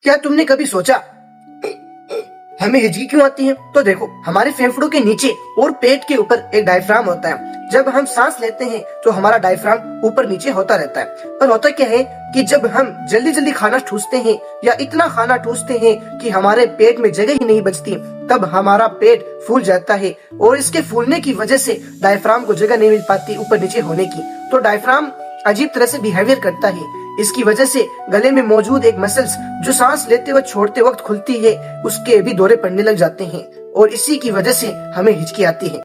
क्या तुमने कभी सोचा हमें हिचकी क्यों आती है? तो देखो, हमारे फेफड़ों के नीचे और पेट के ऊपर एक डायफ्राम होता है। जब हम सांस लेते हैं तो हमारा डायफ्राम ऊपर नीचे होता रहता है। पर होता क्या है कि जब हम जल्दी जल्दी खाना ठूसते हैं या इतना खाना ठूसते हैं कि हमारे पेट में जगह ही नहीं बचती, तब हमारा पेट फूल जाता है और इसके फूलने की वजह से डायफ्राम को जगह नहीं मिल पाती ऊपर नीचे होने की। तो डायफ्राम अजीब तरह से बिहेवियर करता है। इसकी वजह से गले में मौजूद एक मसल्स जो सांस लेते व छोड़ते वक्त खुलती है, उसके भी दौरे पड़ने लग जाते हैं और इसी की वजह से हमें हिचकी आती है।